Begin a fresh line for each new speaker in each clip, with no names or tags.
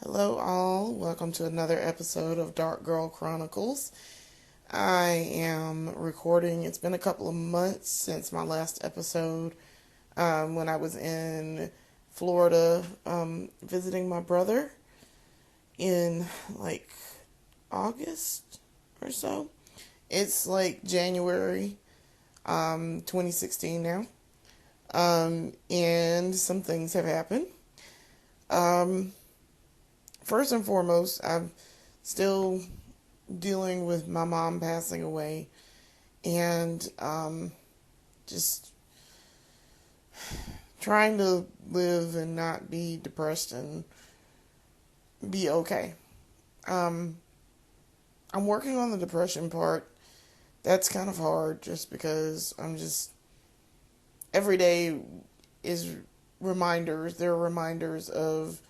Hello, all. Welcome to another episode of Dark Girl Chronicles. I am recording. It's been a couple of months since my last episode when I was in Florida visiting my brother in like August or so. It's like January 2016 now. And some things have happened. Um, First and foremost, I'm still dealing with my mom passing away and just trying to live and not be depressed and be okay. Um, I'm working on the depression part. That's kind of hard just because every day is reminders. There are reminders of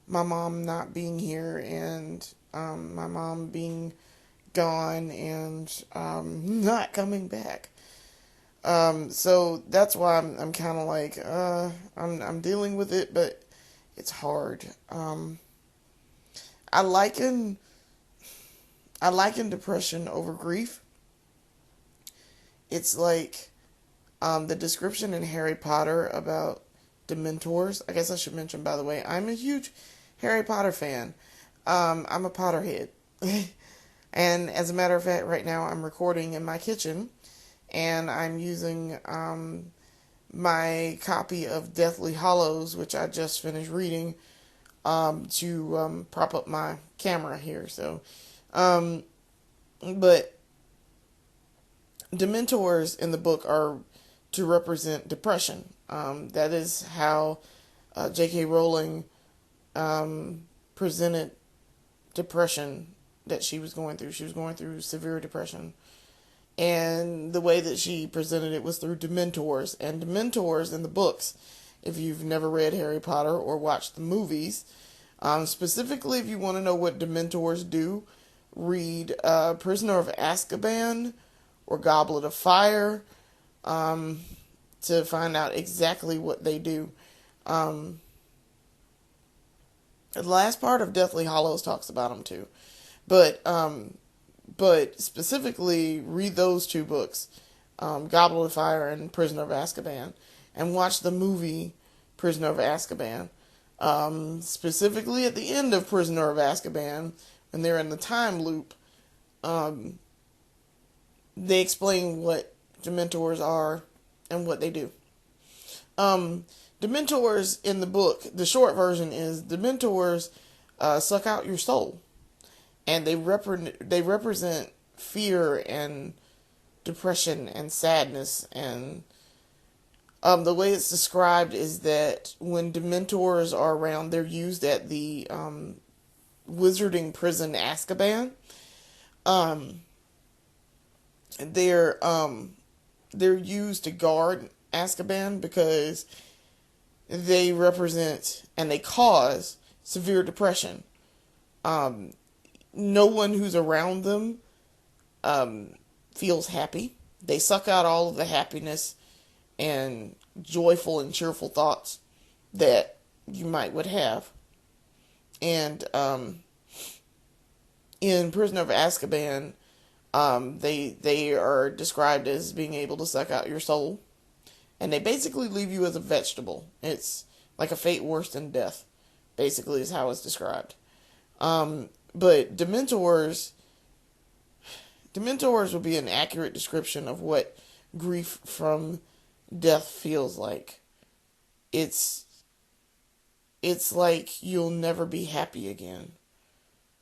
my mom not being here and my mom being gone and not coming back. So that's why I'm kind of like I'm dealing with it, but it's hard. I liken depression over grief. It's like the description in Harry Potter about Dementors. I guess I should mention, by the way, I'm a huge Harry Potter fan. I'm a Potterhead. And as a matter of fact, right now I'm recording in my kitchen and I'm using my copy of Deathly Hallows, which I just finished reading, to prop up my camera here. So, but Dementors in the book are to represent depression. That is how J.K. Rowling presented depression that she was going through. She was going through severe depression. And the way that she presented it was through Dementors. And Dementors in the books, if you've never read Harry Potter or watched the movies, specifically if you want to know what Dementors do, read Prisoner of Azkaban or Goblet of Fire to find out exactly what they do. The last part of Deathly Hallows talks about them too, but specifically read those two books, Goblet of Fire and Prisoner of Azkaban, and watch the movie Prisoner of Azkaban. Specifically at the end of Prisoner of Azkaban, when they're in the time loop, they explain what Dementors are and what they do. Dementors in the book, the short version is Dementors suck out your soul, and they represent fear and depression and sadness. And the way it's described is that when Dementors are around, they're used at the wizarding prison Azkaban. They're used to guard Azkaban because they represent and they cause severe depression. No one who's around them feels happy. They suck out all of the happiness and joyful and cheerful thoughts that you would have. And in Prisoner of Azkaban, they are described as being able to suck out your soul. And they basically leave you as a vegetable. It's like a fate worse than death, basically, is how it's described. But Dementors would be an accurate description of what grief from death feels like. It's like you'll never be happy again.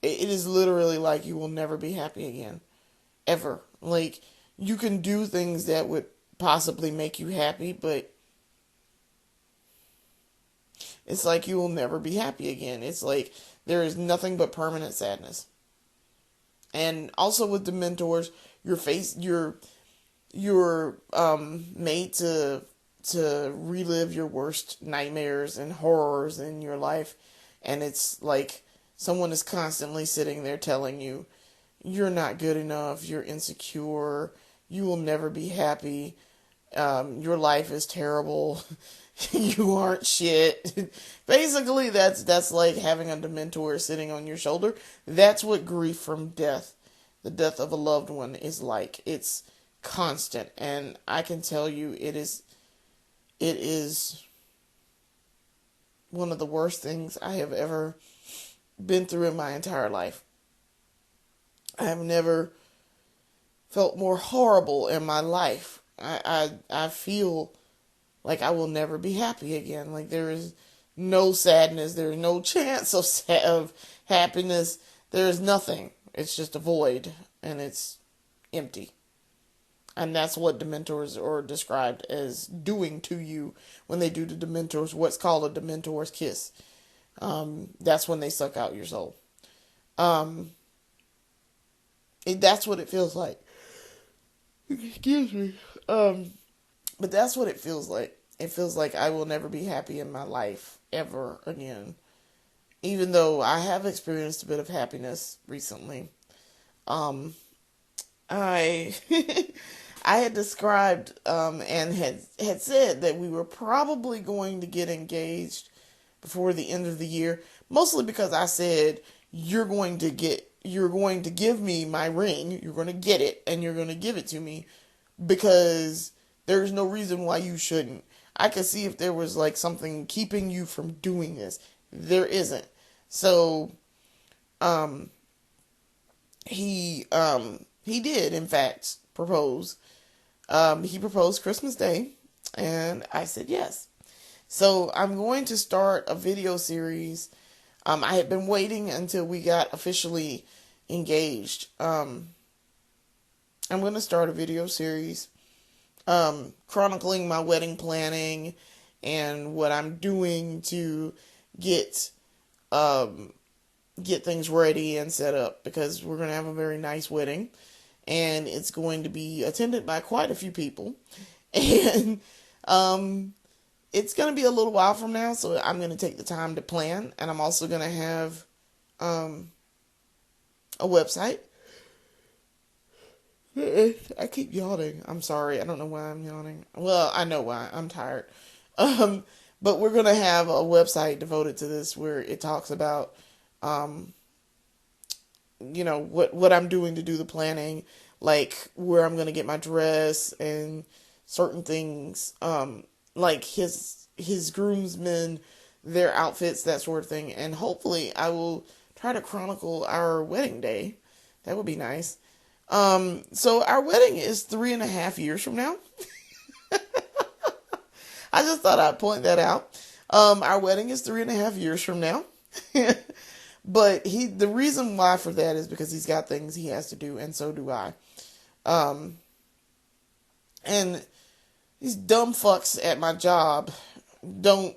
It is literally like you will never be happy again. Ever. Like, you can do things that would possibly make you happy, but it's like you will never be happy again. It's like there is nothing but permanent sadness. And also with Dementors, you're made to relive your worst nightmares and horrors in your life, and it's like someone is constantly sitting there telling you you're not good enough, you're insecure, you will never be happy, your life is terrible, You aren't shit. Basically, that's like having a Dementor sitting on your shoulder. That's what grief from death, the death of a loved one, is like. It's constant, and I can tell you, it is one of the worst things I have ever been through in my entire life. I have never felt more horrible in my life. I feel like I will never be happy again. Like there is no sadness. There is no chance of happiness. There is nothing. It's just a void, and it's empty. And that's what Dementors are described as doing to you when they do to Dementors what's called a Dementor's kiss. That's when they suck out your soul. Um, that's what it feels like. Excuse me. But that's what it feels like. It feels like I will never be happy in my life ever again. Even though I have experienced a bit of happiness recently. I I had described and had said that we were probably going to get engaged before the end of the year, mostly because I said you're going to give me my ring, you're going to get it and you're going to give it to me because there's no reason why you shouldn't. I could see if there was like something keeping you from doing this. There isn't. So um he did in fact propose. He proposed Christmas Day, and I said yes. So I'm going to start a video series. I had been waiting until we got officially engaged. I'm going to start a video series chronicling my wedding planning and what I'm doing to get get things ready and set up, because we're going to have a very nice wedding, and it's going to be attended by quite a few people, and it's going to be a little while from now, so I'm going to take the time to plan, and I'm also going to have a website. I keep yawning. I'm sorry. I don't know why I'm yawning. Well, I know why. I'm tired. But we're going to have a website devoted to this where it talks about what I'm doing to do the planning, like where I'm going to get my dress and certain things, like his groomsmen, their outfits, that sort of thing. And hopefully I will try to chronicle our wedding day. That would be nice. So our wedding is 3.5 years from now. I just thought I'd point that out. Our wedding is 3.5 years from now. But the reason why for that is because he's got things he has to do, and so do I. And these dumb fucks at my job don't,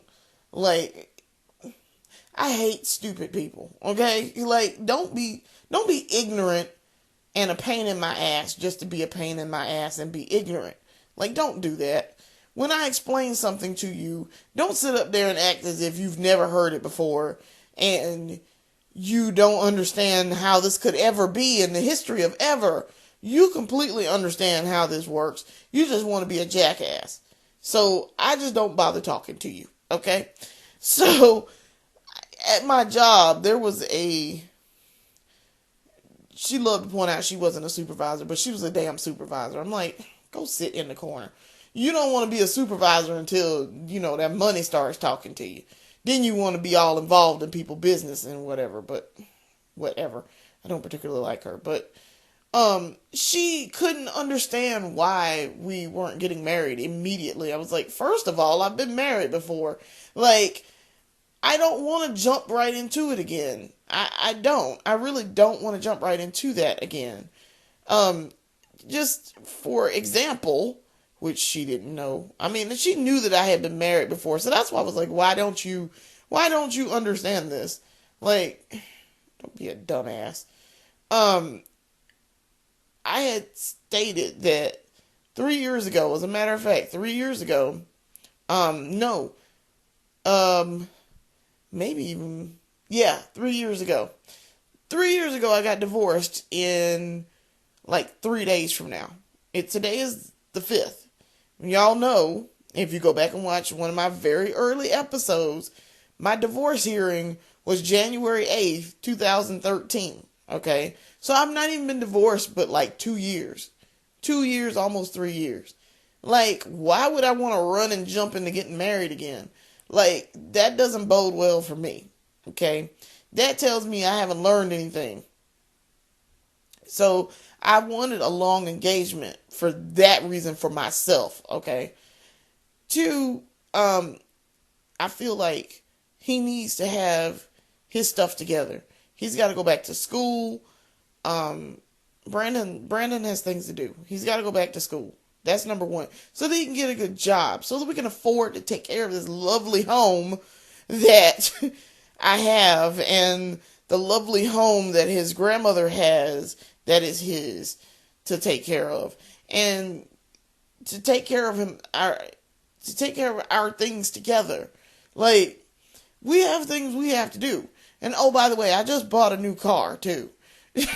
like, I hate stupid people, okay? Like, don't be ignorant and a pain in my ass just to be a pain in my ass and be ignorant. Like, don't do that. When I explain something to you, don't sit up there and act as if you've never heard it before and you don't understand how this could ever be in the history of ever. You completely understand how this works. You just want to be a jackass. So I just don't bother talking to you, okay? So at my job, there was she loved to point out she wasn't a supervisor, but she was a damn supervisor. I'm like, go sit in the corner. You don't want to be a supervisor until, that money starts talking to you. Then you want to be all involved in people's business and whatever, but whatever. I don't particularly like her, but she couldn't understand why we weren't getting married immediately. I was like, first of all, I've been married before. Like, I don't want to jump right into it again. I don't. I really don't want to jump right into that again. Just for example, which she didn't know. I mean, she knew that I had been married before, so that's why I was like, why don't you understand this? Like, don't be a dumbass. I had stated that 3 years ago, as a matter of fact, 3 years ago, no, maybe even, 3 years ago. 3 years ago, I got divorced in like 3 days from now. Today is the 5th. Y'all know If you go back and watch one of my very early episodes, my divorce hearing was January 8th, 2013. Okay. So I've not even been divorced but like 2 years. 2 years, almost 3 years. Like, why would I want to run and jump into getting married again? Like, that doesn't bode well for me. Okay. That tells me I haven't learned anything. So I wanted a long engagement for that reason for myself. Okay. Two, I feel like he needs to have his stuff together. He's got to go back to school. Brandon has things to do. He's got to go back to school. That's number one. So that he can get a good job. So that we can afford to take care of this lovely home that I have and the lovely home that his grandmother has that is his to take care of. And to take care of him, to take care of our things together. Like, we have things we have to do. And oh, by the way, I just bought a new car too.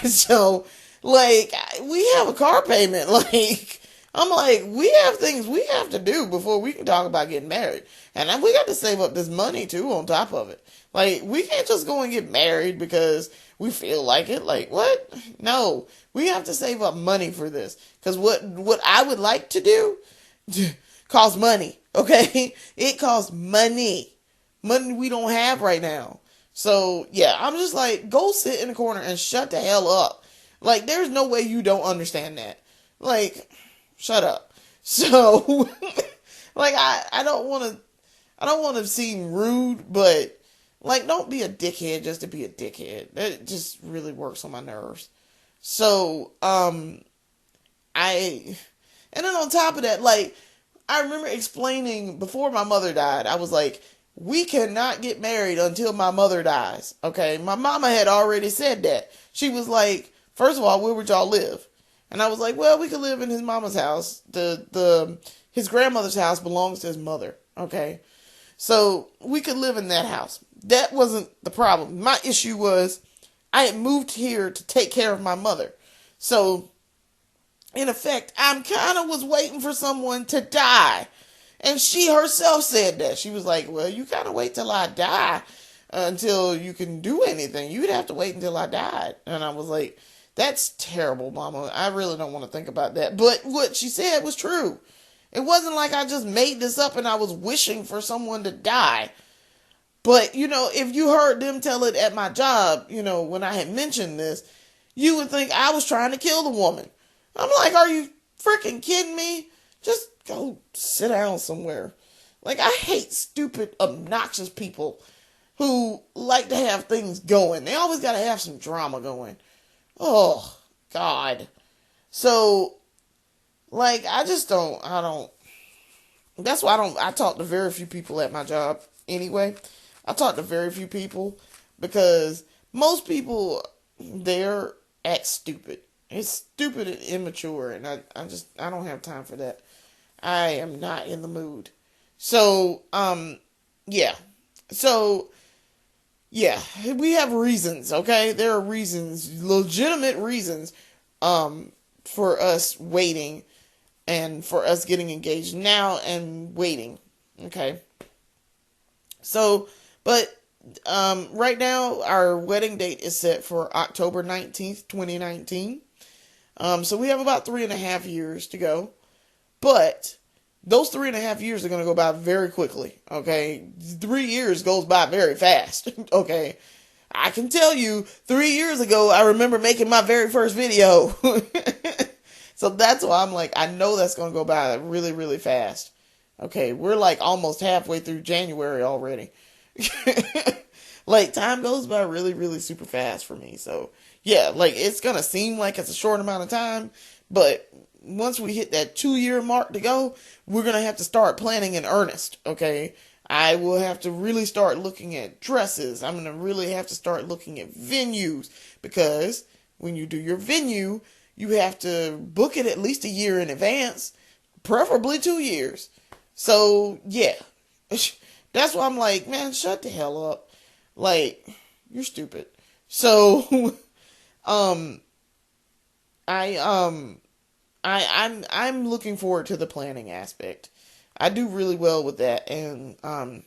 So, like, we have a car payment. Like, I'm like, we have things we have to do before we can talk about getting married. And then we got to save up this money too on top of it. Like, we can't just go and get married because we feel like it. Like, what? No, we have to save up money for this. Because what I would like to do costs money. Okay? It costs money. Money we don't have right now. So, yeah, I'm just like, go sit in the corner and shut the hell up. Like, there's no way you don't understand that. Like, shut up. So, like, I don't want to seem rude, but, like, don't be a dickhead just to be a dickhead. That just really works on my nerves. So, and then on top of that, like, I remember explaining before my mother died, I was like, we cannot get married until my mother dies. Okay. My mama had already said that. She was like, first of all, where would y'all live? And I was like, well, we could live in his mama's house. His grandmother's house belongs to his mother. Okay. So we could live in that house. That wasn't the problem. My issue was I had moved here to take care of my mother. So in effect, I'm kind of was waiting for someone to die. And she herself said that. She was like, well, you gotta wait till I die until you can do anything. You'd have to wait until I died. And I was like, that's terrible, Mama. I really don't want to think about that. But what she said was true. It wasn't like I just made this up and I was wishing for someone to die. But, if you heard them tell it at my job, when I had mentioned this, you would think I was trying to kill the woman. I'm like, are you freaking kidding me? Just go sit down somewhere. Like, I hate stupid, obnoxious people who like to have things going. They always got to have some drama going. Oh, God. So, like, I don't. That's why I talk to very few people at my job anyway. I talk to very few people because most people there act stupid. It's stupid and immature, and I don't have time for that. I am not in the mood. So, yeah. So, yeah, we have reasons, okay? There are reasons, legitimate reasons, for us waiting and for us getting engaged now and waiting, okay? So, but, right now, our wedding date is set for October 19th, 2019. So we have about 3.5 years to go. But those 3.5 years are going to go by very quickly. Okay. 3 years goes by very fast. Okay. I can tell you 3 years ago, I remember making my very first video. So that's why I'm like, I know that's going to go by really, really fast. Okay. We're like almost halfway through January already. Like, time goes by really, really super fast for me. So yeah, like, it's going to seem like it's a short amount of time, but once we hit that 2-year mark to go, we're going to have to start planning in earnest, okay? I will have to really start looking at dresses. I'm going to really have to start looking at venues, because when you do your venue, you have to book it at least a year in advance, preferably 2 years. So, yeah. That's why I'm like, man, shut the hell up. Like, you're stupid. So, I'm looking forward to the planning aspect. I do really well with that, and I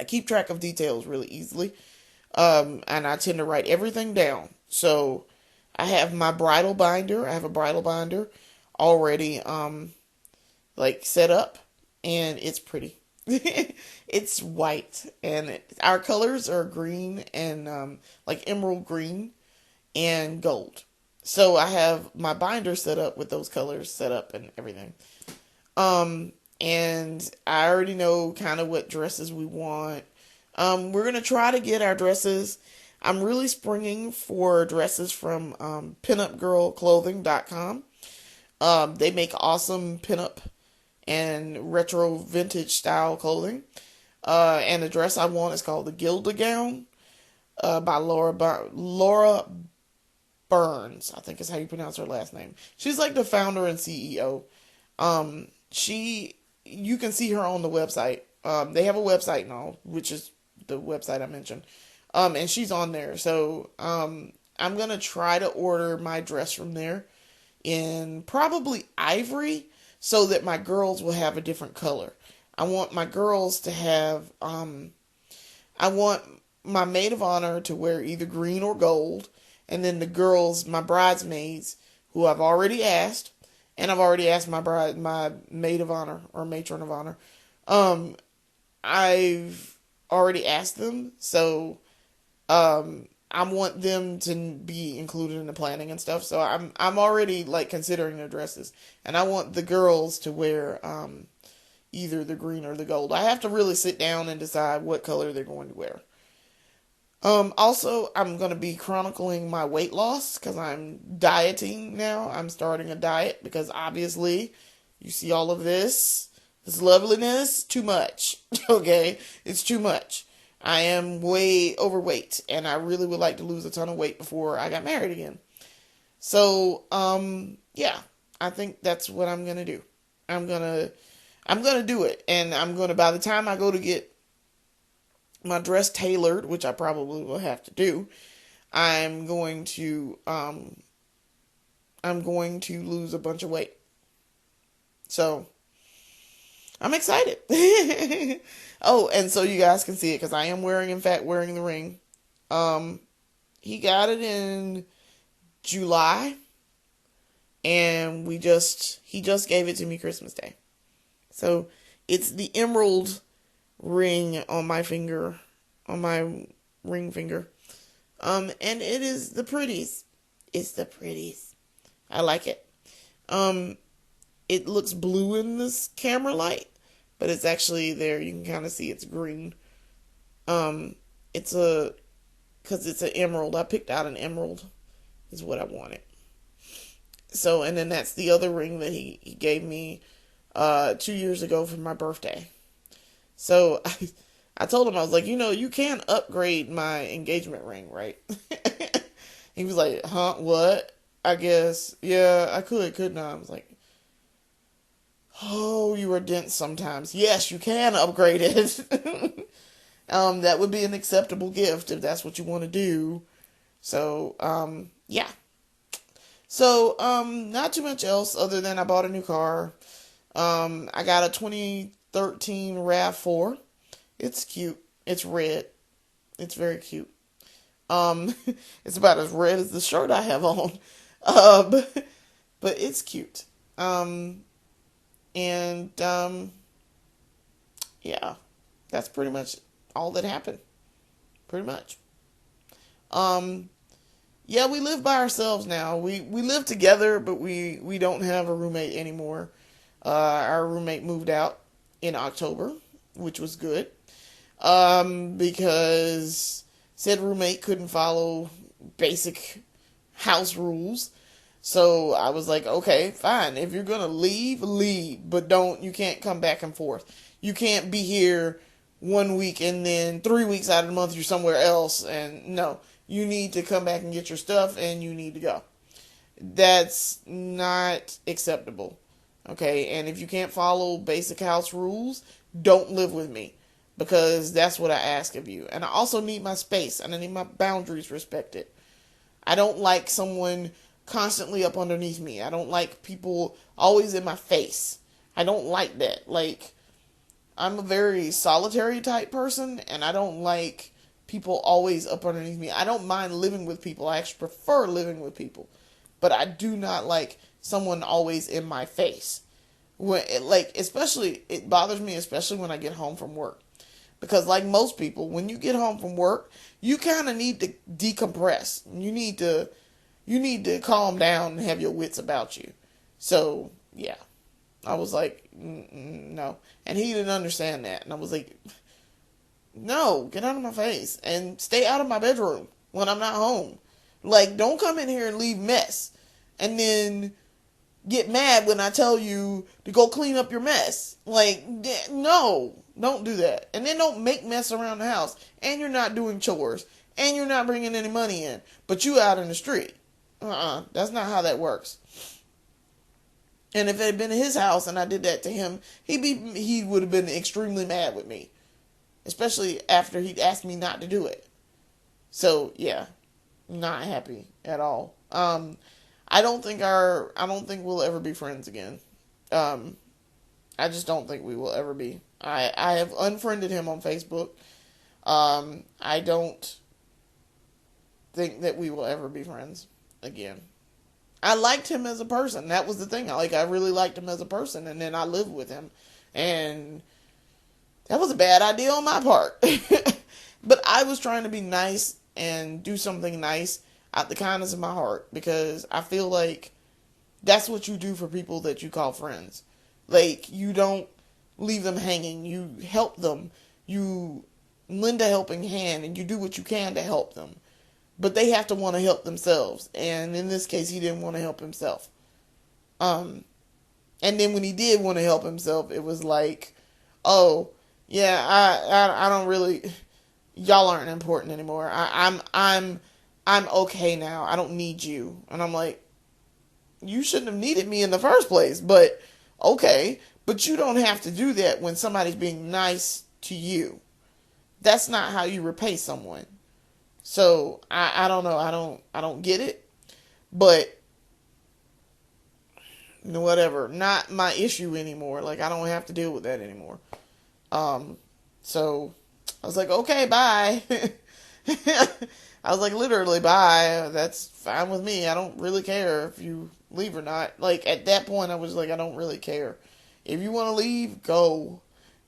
keep track of details really easily. And I tend to write everything down. So I have my bridal binder. I have a bridal binder already like set up, and it's pretty. It's white, and our colors are green and like emerald green and gold. So I have my binder set up with those colors set up and everything. And I already know kind of what dresses we want. We're gonna try to get our dresses. I'm really springing for dresses from pinupgirlclothing.com. They make awesome pinup and retro vintage style clothing. And the dress I want is called the Gilda Gown by Laura Burns, I think is how you pronounce her last name. She's like the founder and CEO. She, you can see her on the website. They have a website now, which is the website I mentioned. And she's on there. So, I'm going to try to order my dress from there in probably ivory so that my girls will have a different color. I want my girls to have, I want my maid of honor to wear either green or gold. And then the girls, my bridesmaids, who I've already asked, and I've already asked my maid of honor or matron of honor. I've already asked them, so I want them to be included in the planning and stuff. So I'm already like considering their dresses, and I want the girls to wear either the green or the gold. I have to really sit down and decide what color they're going to wear. Also, I'm going to be chronicling my weight loss because I'm dieting now. I'm starting a diet because obviously you see all of this loveliness, too much. Okay. It's too much. I am way overweight and I really would like to lose a ton of weight before I got married again. So, yeah, I think that's what I'm going to do. I'm going to do it. And by the time I go to get my dress tailored, which I probably will have to do, I'm going to lose a bunch of weight. So I'm excited. Oh, and so you guys can see it because I am in fact wearing the ring. He got it in July, and he just gave it to me Christmas Day. So it's the emerald ring on my finger, on my ring finger. And it is the prettiest. It's the prettiest. I like it. It looks blue in this camera light, but it's actually there. You can kind of see it's green. Because it's an emerald. I picked out an emerald is what I wanted. So, and then that's the other ring that he gave me 2 years ago for my birthday. So I told him, I was like, you can upgrade my engagement ring, right? He was like, huh, what? I guess, yeah, I could, couldn't I? I was like, oh, you are dense sometimes. Yes, you can upgrade it. That would be an acceptable gift if that's what you want to do. So, yeah. So, not too much else other than I bought a new car. I got a 2013 RAV4. It's cute. It's red. It's very cute. It's about as red as the shirt I have on. But it's cute. Yeah, that's pretty much all that happened. Pretty much. Yeah, we live by ourselves now. We live together, but we don't have a roommate anymore. Our roommate moved out in October, which was good. Because said roommate couldn't follow basic house rules. So I was like, okay, fine. If you're going to leave, leave. But you can't come back and forth. You can't be here 1 week and then 3 weeks out of the month you're somewhere else. And no, you need to come back and get your stuff and you need to go. That's not acceptable. Okay, and if you can't follow basic house rules, don't live with me. Because that's what I ask of you. And I also need my space. And I need my boundaries respected. I don't like someone constantly up underneath me. I don't like people always in my face. I don't like that. Like, I'm a very solitary type person, and I don't like people always up underneath me. I don't mind living with people. I actually prefer living with people. But I do not like someone always in my face. When especially, it bothers me especially when I get home from work. Because like most people, when you get home from work, you kind of need to decompress. You need to calm down and have your wits about you. So, yeah. I was like, no. And he didn't understand that. And I was like, no, get out of my face and stay out of my bedroom when I'm not home. Like, don't come in here and leave mess. And then get mad when I tell you to go clean up your mess. Like, no, don't do that. And then don't make mess around the house. And you're not doing chores. And you're not bringing any money in. But you out in the street. That's not how that works. And if it had been his house and I did that to him, he would have been extremely mad with me. Especially after he'd asked me not to do it. So, yeah. Not happy at all. I don't think we'll ever be friends again. I just don't think we will ever be. I have unfriended him on Facebook. I don't think that we will ever be friends again. I liked him as a person. That was the thing. I really liked him as a person, and then I lived with him. And that was a bad idea on my part. But I was trying to be nice and do something nice out the kindness of my heart, because I feel like that's what you do for people that you call friends. Like, you don't leave them hanging. You help them. You lend a helping hand, and you do what you can to help them. But they have to want to help themselves. And in this case, he didn't want to help himself. And then when he did want to help himself, it was like, oh, yeah, I don't really, y'all aren't important anymore. I'm okay now. I don't need you. And I'm like, you shouldn't have needed me in the first place, but okay. But you don't have to do that when somebody's being nice to you. That's not how you repay someone. So I don't know. I don't get it. But whatever. Not my issue anymore. Like, I don't have to deal with that anymore. So I was like, okay, bye. I was like, literally, bye. That's fine with me. I don't really care if you leave or not. Like, at that point, I was like, I don't really care. If you want to leave, go.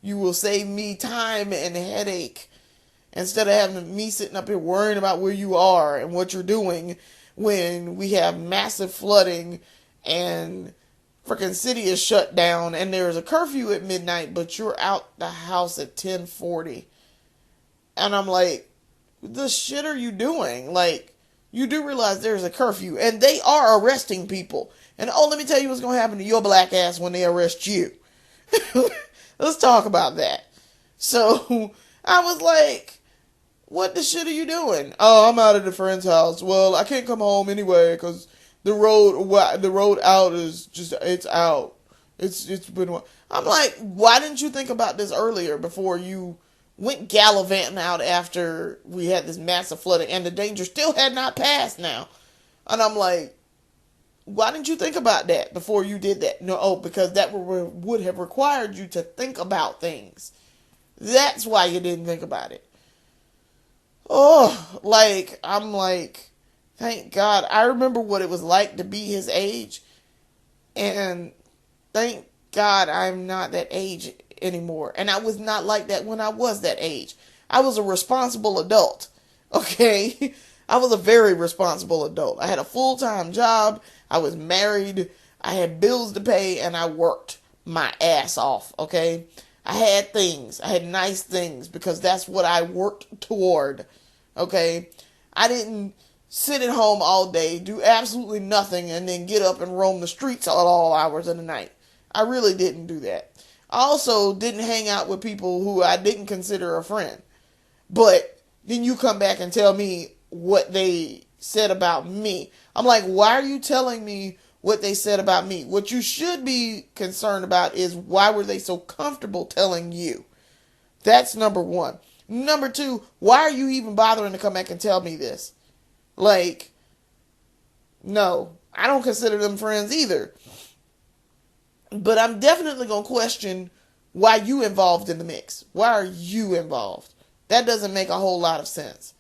You will save me time and headache, instead of having me sitting up here worrying about where you are and what you're doing when we have massive flooding and freaking city is shut down and there's a curfew at midnight, but you're out the house at 10:40. And I'm like, the shit are you doing? Like, you do realize there's a curfew and they are arresting people. And oh, let me tell you what's going to happen to your black ass when they arrest you. Let's talk about that. So I was like, what the shit are you doing? Oh, I'm out at a friend's house. Well, I can't come home anyway because the road out is just, it's out. It's been, I'm like, why didn't you think about this earlier before you went gallivanting out after we had this massive flooding and the danger still had not passed now? And I'm like, why didn't you think about that before you did that? No, because that would have required you to think about things. That's why you didn't think about it. Oh, like, I'm like, thank God. I remember what it was like to be his age. And thank God I'm not that age anymore. And I was not like that when I was that age. I was a responsible adult. Okay? I was a very responsible adult. I had a full-time job. I was married. I had bills to pay. And I worked my ass off. Okay? I had things. I had nice things because that's what I worked toward. Okay? I didn't sit at home all day, do absolutely nothing, and then get up and roam the streets at all hours of the night. I really didn't do that. I also didn't hang out with people who I didn't consider a friend. But then you come back and tell me what they said about me. I'm like, why are you telling me what they said about me? What you should be concerned about is why were they so comfortable telling you? That's number one. Number two, why are you even bothering to come back and tell me this? Like, no, I don't consider them friends either. But I'm definitely going to question why you involved in the mix. Why are you involved? That doesn't make a whole lot of sense.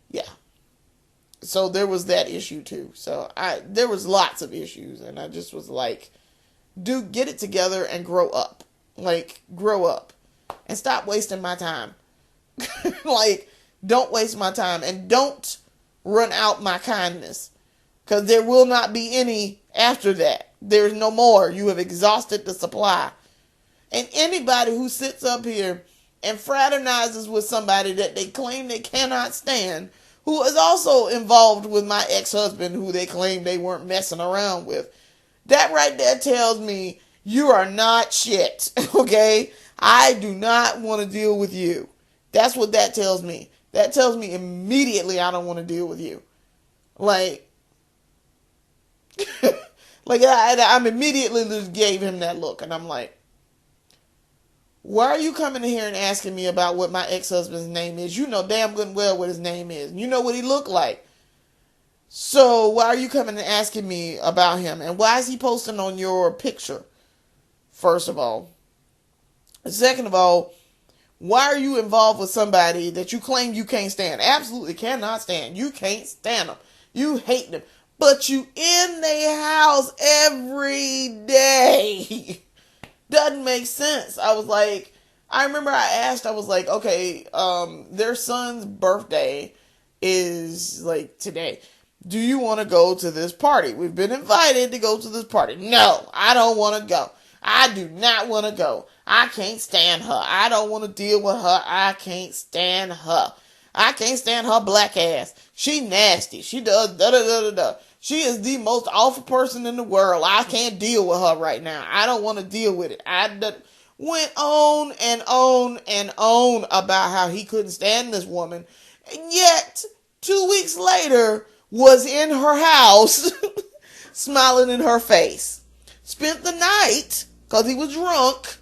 Yeah. So there was that issue too. So there was lots of issues, and I just was like, dude, get it together and grow up. Like, grow up. And stop wasting my time. Like, don't waste my time. And don't run out my kindness. Because there will not be any after that. There's no more. You have exhausted the supply. And anybody who sits up here and fraternizes with somebody that they claim they cannot stand, who is also involved with my ex-husband who they claim they weren't messing around with, that right there tells me you are not shit, okay? I do not want to deal with you. That's what that tells me. That tells me immediately I don't want to deal with you. Like, I'm immediately just gave him that look, and I'm like, why are you coming in here and asking me about what my ex-husband's name is? You know damn good and well what his name is. You know what he looked like. So why are you coming and asking me about him? And why is he posting on your picture? First of all. Second of all, why are you involved with somebody that you claim you can't stand? Absolutely cannot stand. You can't stand them. You hate them. But you in their house every day. Doesn't make sense. I was like, I remember I was like, okay, their son's birthday is like today. Do you want to go to this party? We've been invited to go to this party. No, I don't want to go. I do not want to go. I can't stand her. I don't want to deal with her. I can't stand her. I can't stand her black ass. She nasty. She does da-da-da-da-da. She is the most awful person in the world. I can't deal with her right now. I don't want to deal with it. Went on and on and on about how he couldn't stand this woman. And yet, 2 weeks later, was in her house, smiling in her face. Spent the night, because he was drunk,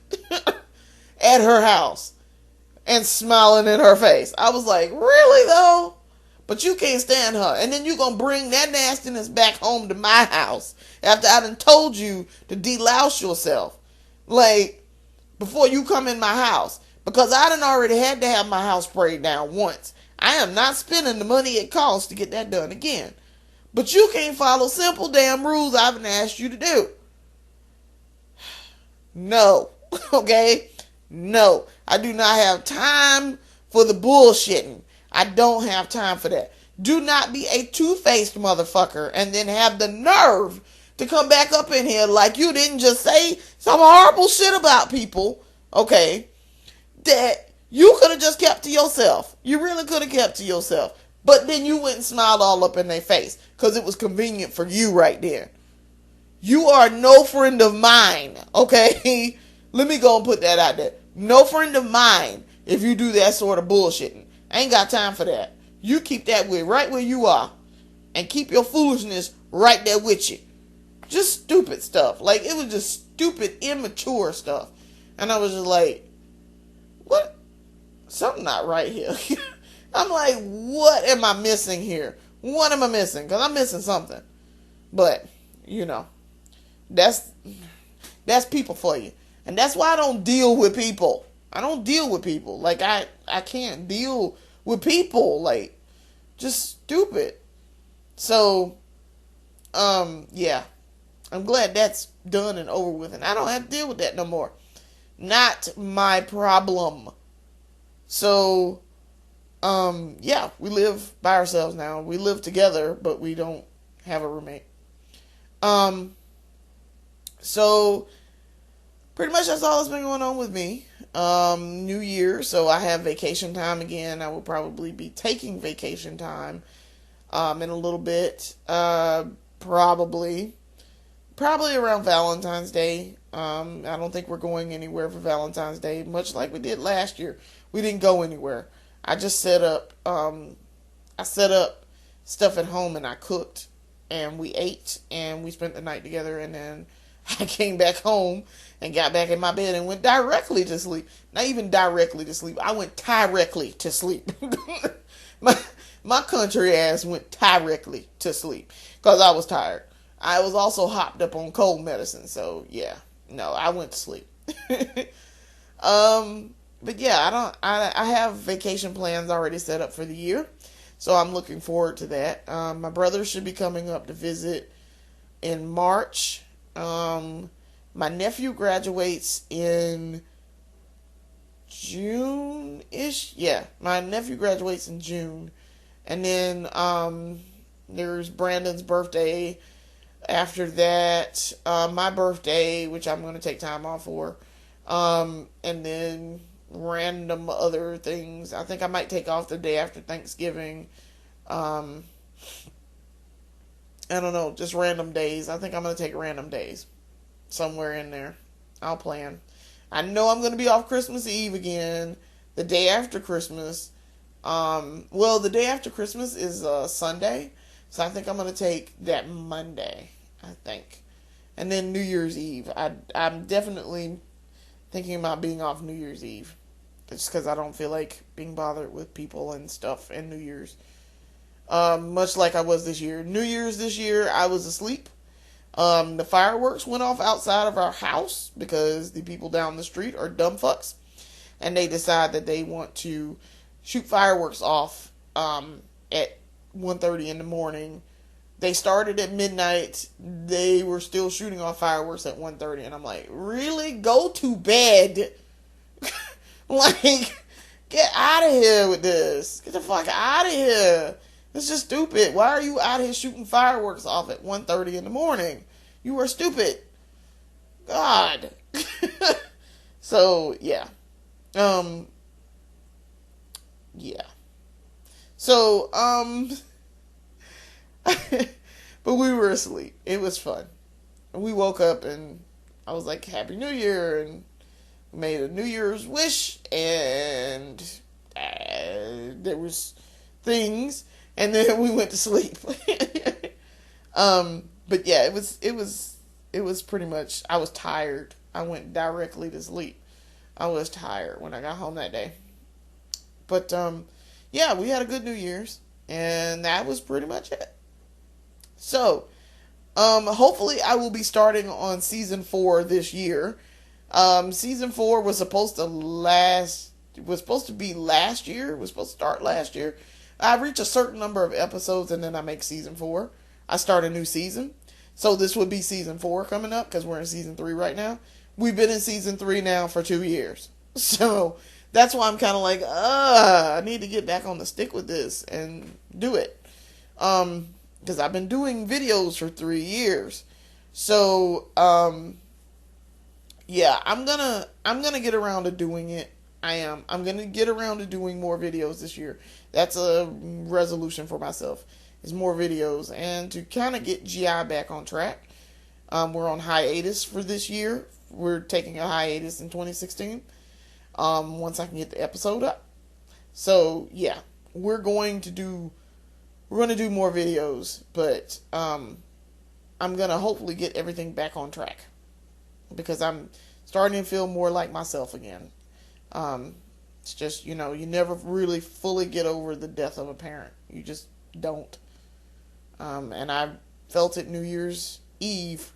at her house. And smiling in her face. I was like, really though? But you can't stand her. And then you gonna bring that nastiness back home to my house after I done told you to delouse yourself. Like, before you come in my house. Because I done already had to have my house sprayed down once. I am not spending the money it costs to get that done again. But you can't follow simple damn rules I've asked you to do. No. Okay? No. I do not have time for the bullshitting. I don't have time for that. Do not be a two-faced motherfucker and then have the nerve to come back up in here like you didn't just say some horrible shit about people, okay, that you could have just kept to yourself. You really could have kept to yourself. But then you went and smiled all up in their face because it was convenient for you right there. You are no friend of mine, okay? Let me go and put that out there. No friend of mine if you do that sort of bullshitting. I ain't got time for that. You keep that right where you are. And keep your foolishness right there with you. Just stupid stuff. Like, it was just stupid, immature stuff. And I was just like, what? Something not right here. I'm like, what am I missing here? What am I missing? Because I'm missing something. But, you know, that's people for you. And that's why I don't deal with people. I don't deal with people. Like, I can't deal with people. Like, just stupid. So, yeah. I'm glad that's done and over with. And I don't have to deal with that no more. Not my problem. So, yeah, we live by ourselves now. We live together, but we don't have a roommate. So, pretty much that's all that's been going on with me. New Year, so I have vacation time again. I will probably be taking vacation time, in a little bit. Probably around Valentine's Day. I don't think we're going anywhere for Valentine's Day, much like we did last year. We didn't go anywhere. I just set up stuff at home and I cooked and we ate and we spent the night together, and then I came back home and got back in my bed and went directly to sleep. Not even directly to sleep. I went directly to sleep. my country ass went directly to sleep because I was tired. I was also hopped up on cold medicine, so yeah. No, I went to sleep. But yeah, I have vacation plans already set up for the year. So I'm looking forward to that. My brother should be coming up to visit in March. My nephew graduates in June-ish. Yeah, my nephew graduates in June. And then there's Brandon's birthday after that. My birthday, which I'm going to take time off for. And then random other things. I think I might take off the day after Thanksgiving. I don't know, just random days. I think I'm going to take random days somewhere in there. I'll plan. I know I'm going to be off Christmas Eve again, the day after Christmas. Well, the day after Christmas is Sunday, so I think I'm going to take that Monday, I think. And then New Year's Eve. I'm definitely thinking about being off New Year's Eve. Just because I don't feel like being bothered with people and stuff and New Year's. Much like I was this year. New Year's this year, I was asleep. The fireworks went off outside of our house because the people down the street are dumb fucks. And they decide that they want to shoot fireworks off at 1:30 in the morning. They started at midnight. They were still shooting off fireworks at 1:30. And I'm like, really? Go to bed. Like, get out of here with this. Get the fuck out of here. It's just stupid. Why are you out here shooting fireworks off at 1:30 in the morning? You are stupid. God. So, yeah. Yeah. So, but we were asleep. It was fun. And we woke up and I was like, Happy New Year, and made a New Year's wish, and there was things, and then we went to sleep. But yeah, it was pretty much, I was tired. I went directly to sleep. I was tired when I got home that day. But yeah, we had a good New Year's, and that was pretty much it. So, hopefully I will be starting on season 4 this year. Season 4 was supposed to be last year. It was supposed to start last year. I reach a certain number of episodes and then I make season 4. I start a new season. So this would be season 4 coming up because we're in season 3 right now. We've been in season 3 now for 2 years. So that's why I'm kind of like, I need to get back on the stick with this and do it. Because I've been doing videos for 3 years. So, yeah, I'm gonna get around to doing it. I am. I'm gonna get around to doing more videos this year. That's a resolution for myself. Is more videos and to kind of get GI back on track. We're on hiatus for this year. We're taking a hiatus in 2016. Once I can get the episode up. So yeah, we're going to do more videos, but I'm gonna hopefully get everything back on track. Because I'm starting to feel more like myself again. It's just, you never really fully get over the death of a parent. You just don't. And I felt it New Year's Eve.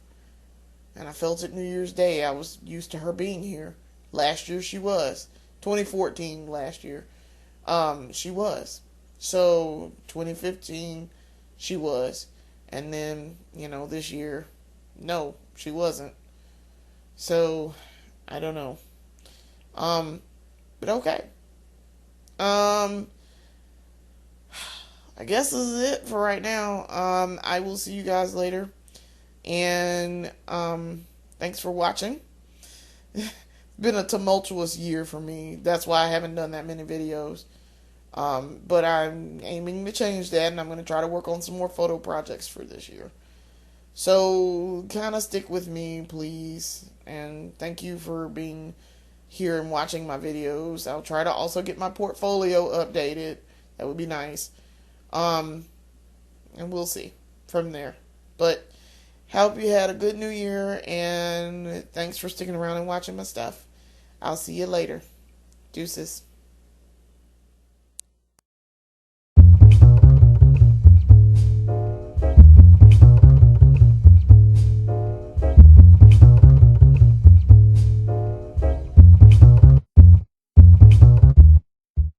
And I felt it New Year's Day. I was used to her being here. Last year she was. 2014 last year. She was. So 2015 she was. And then, this year, no, she wasn't. So, I don't know. But okay. I guess this is it for right now. I will see you guys later. And, thanks for watching. It's been a tumultuous year for me. That's why I haven't done that many videos. But I'm aiming to change that, and I'm going to try to work on some more photo projects for this year. So, kind of stick with me, please. And thank you for being here and watching my videos. I'll try to also get my portfolio updated. That would be nice. And we'll see from there. But, hope you had a good New Year, and thanks for sticking around and watching my stuff. I'll see you later. Deuces.